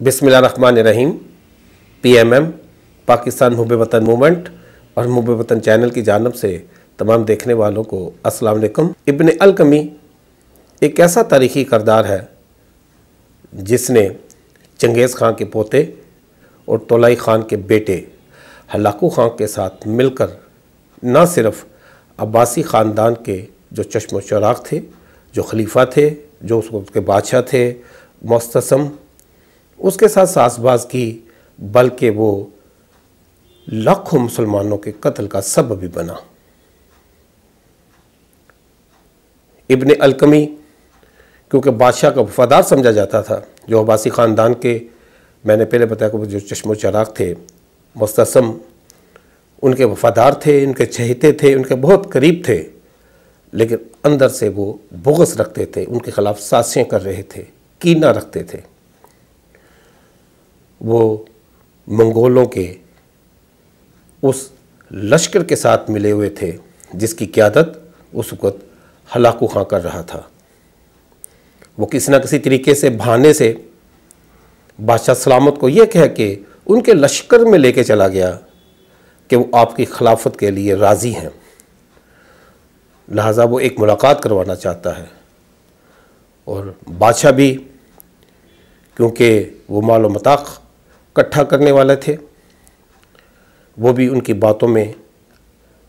बिस्मिल्लाहिर्रहमानिर्रहीम। PMM पाकिस्तान मुहब्ब वतन movement और मुहब्ब वतन चैनल की जानिब से तमाम देखने वालों को अस्सलाम वालेकुम। इब्न अलकमी एक ऐसा तारीख़ी किरदार है जिसने चंगेज़ खान के पोते और तोलाई खान के बेटे हलाकू खान के साथ मिलकर न सिर्फ़ अब्बासी ख़ानदान के जो चश्मो चिराग थे, जो खलीफा थे, जो उसके बादशाह थे मुस्तसम, उसके साथ सासबाज की, बल्कि वो लाखों मुसलमानों के कत्ल का सबब भी बना। इब्न अलकमी क्योंकि बादशाह का वफादार समझा जाता था, जो अब्बासी ख़ानदान के, मैंने पहले बताया कि वो जो चश्मो चिराग थे मुस्तसम, उनके वफादार थे, उनके चहेते थे, उनके बहुत करीब थे, लेकिन अंदर से वो बुग़्ज़ रखते थे, उनके ख़िलाफ़ साजिशें कर रहे थे, कीना रखते थे। वो मंगोलों के उस लश्कर के साथ मिले हुए थे जिसकी क़यादत उस वक़्त हलाकू खां कर रहा था। वो किसी न किसी तरीके से बहाने से बादशाह सलामत को यह कह के उनके लश्कर में लेके चला गया कि वो आपकी खिलाफत के लिए राज़ी हैं, लिहाजा वो एक मुलाकात करवाना चाहता है। और बादशाह भी क्योंकि वो माल व मता इकट्ठा करने वाले थे, वो भी उनकी बातों में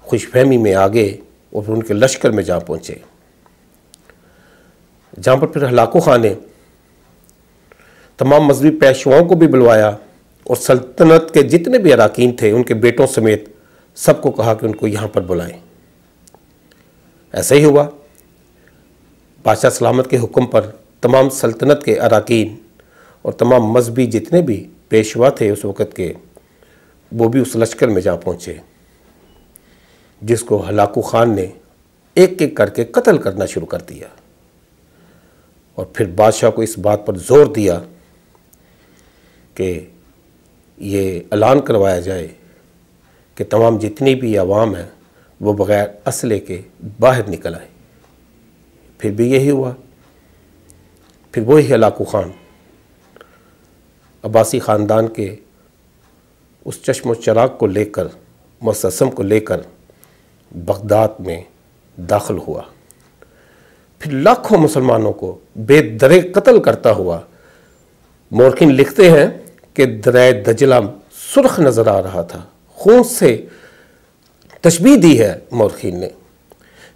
खुशफहमी में आ गए और फिर उनके लश्कर में जा पहुँचे, जहाँ पर फिर हलाकू खान ने तमाम मजहबी पेशवाओं को भी बुलवाया और सल्तनत के जितने भी अराकीन थे उनके बेटों समेत सबको कहा कि उनको यहाँ पर बुलाएं। ऐसा ही हुआ। बादशाह सलामत के हुक्म पर तमाम सल्तनत के अराकीन और तमाम मजहबी जितने भी पेशवा थे उस वक़्त के, वो भी उस लश्कर में जा पहुँचे, जिसको हलाकू खान ने एक एक करके कत्ल करना शुरू कर दिया। और फिर बादशाह को इस बात पर ज़ोर दिया कि ये ऐलान करवाया जाए कि तमाम जितनी भी आवाम है वो बग़ैर असले के बाहर निकल आए। फिर भी यही हुआ। फिर वही हलाकू खान अब्बासी ख़ानदान के उस चश्मो चिराग को लेकर, मुस्तसम को लेकर बगदाद में दाखिल हुआ। फिर लाखों मुसलमानों को बेदरे कत्ल करता हुआ, मोरखिन लिखते हैं कि दरिया दजला सुर्ख नज़र आ रहा था। खून से तशबीह दी है मोरखिन ने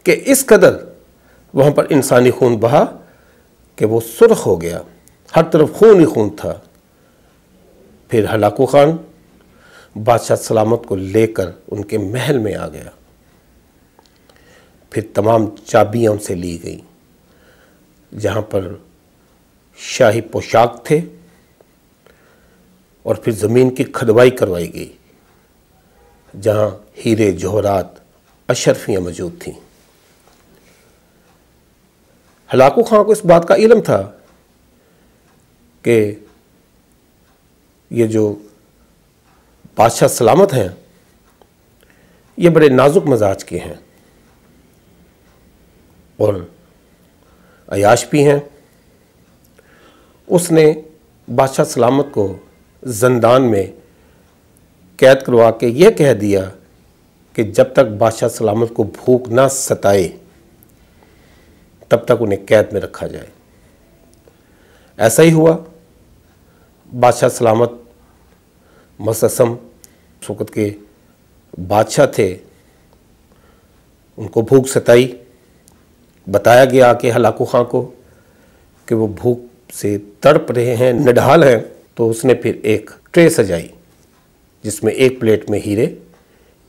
कि इस कदर वहाँ पर इंसानी खून बहा कि वो सुर्ख हो गया, हर तरफ खून ही खून था। फिर हलाकू खान बादशाह सलामत को लेकर उनके महल में आ गया। फिर तमाम चाबियाँ उनसे ली गई, जहाँ पर शाही पोशाक थे, और फिर ज़मीन की खदवाई करवाई गई, जहाँ हीरे जौहरात अशरफियाँ मौजूद थीं। हलाकू खां को इस बात का इल्म था कि ये जो बादशाह सलामत हैं ये बड़े नाजुक मजाज के हैं और अयाश भी हैं। उसने बादशाह सलामत को ज़ंदान में कैद करवा के यह कह दिया कि जब तक बादशाह सलामत को भूख ना सताए तब तक उन्हें कैद में रखा जाए। ऐसा ही हुआ। बादशाह सलामत मुस्तसम उस वक़्त के बादशाह थे, उनको भूख सताई। बताया गया कि हलाकू खां को कि वो भूख से तड़प रहे हैं, निढाल हैं। तो उसने फिर एक ट्रे सजाई जिसमें एक प्लेट में हीरे,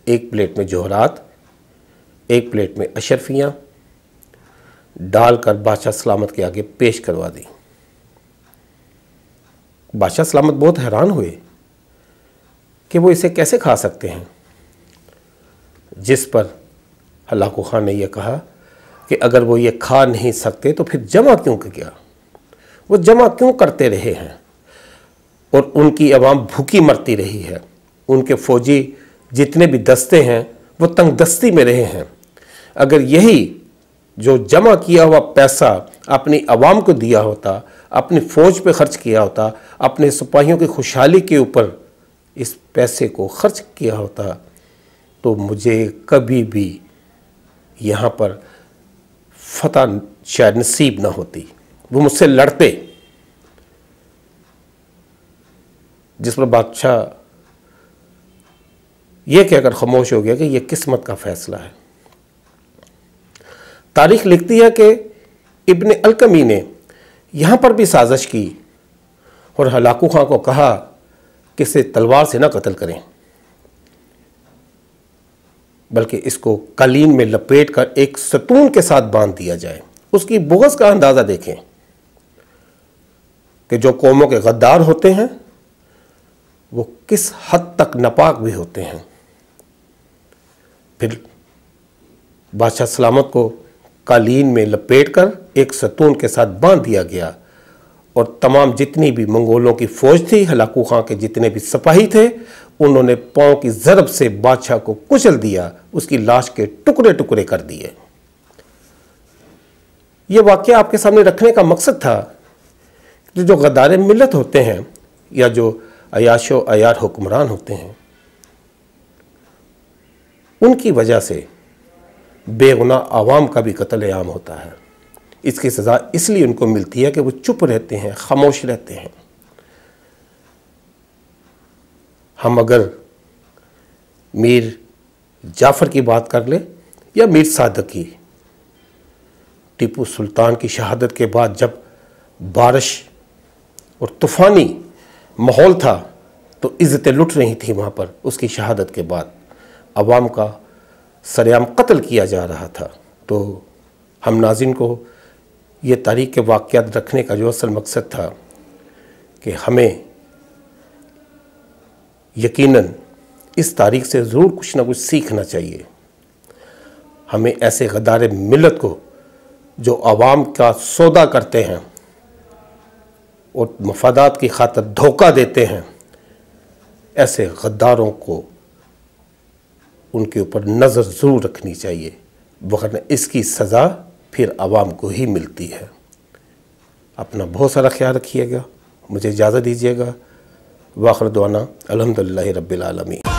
एक प्लेट में जौहरात, एक प्लेट में अशरफियाँ डालकर बादशाह सलामत के आगे पेश करवा दी। बादशाह सलामत बहुत हैरान हुए कि वो इसे कैसे खा सकते हैं, जिस पर हलाकू खान ने यह कहा कि अगर वो ये खा नहीं सकते तो फिर जमा क्यों किया, वो जमा क्यों करते रहे हैं और उनकी आवाम भूखी मरती रही है। उनके फ़ौजी जितने भी दस्ते हैं वो तंगदस्ती में रहे हैं। अगर यही जो जमा किया हुआ पैसा अपनी आवाम को दिया होता, अपनी फ़ौज पे खर्च किया होता, अपने सिपाहियों की खुशहाली के ऊपर इस पैसे को खर्च किया होता, तो मुझे कभी भी यहाँ पर फतह शायद नसीब ना होती। वो मुझसे लड़ते, जिस पर बादशाह ये कहकर खामोश हो गया कि यह किस्मत का फैसला है। तारीख लिखती है कि इब्न अलकमी ने यहाँ पर भी साजिश की और हलाकू खां को कहा कि इसे तलवार से ना कत्ल करें, बल्कि इसको कालीन में लपेट कर एक सतून के साथ बांध दिया जाए। उसकी बुग़्ज़ का अंदाज़ा देखें कि जो कौमों के गद्दार होते हैं वो किस हद तक नापाक भी होते हैं। फिर बादशाह सलामत को कालीन में लपेटकर एक सतून के साथ बांध दिया गया और तमाम जितनी भी मंगोलों की फौज थी, हलाकू खां के जितने भी सिपाही थे, उन्होंने पांव की ज़रब से बादशाह को कुचल दिया, उसकी लाश के टुकड़े टुकड़े कर दिए। यह वाक़या आपके सामने रखने का मकसद था कि जो गद्दार मिल्लत होते हैं या जो अयाशो अयार हुक्मरान होते हैं, उनकी वजह से बेगुनाह आवाम का भी कत्ल आम होता है। इसकी सज़ा इसलिए उनको मिलती है कि वो चुप रहते हैं, खामोश रहते हैं। हम अगर मीर जाफ़र की बात कर लें या मीर सादक की, टीपू सुल्तान की शहादत के बाद जब बारिश और तूफ़ानी माहौल था तो इज़्ज़तें लुट रही थी वहाँ पर। उसकी शहादत के बाद अवाम का सरेआम कत्ल किया जा रहा था। तो हम नाज़रीन को ये तारीख़ के वाक़यात रखने का जो असल मकसद था कि हमें यकीनन इस तारीख़ से ज़रूर कुछ ना कुछ सीखना चाहिए। हमें ऐसे गद्दार मिल्लत को जो आवाम का सौदा करते हैं और मफादात की खातिर धोखा देते हैं, ऐसे गद्दारों को उनके ऊपर नज़र ज़रूर रखनी चाहिए, वरना इसकी सज़ा फिर आवाम को ही मिलती है। अपना बहुत सारा ख्याल रखिएगा। मुझे इजाज़त दीजिएगा। वाखिर दुआना अल्हम्दुलिल्लाहि रब्बिल आलमीन।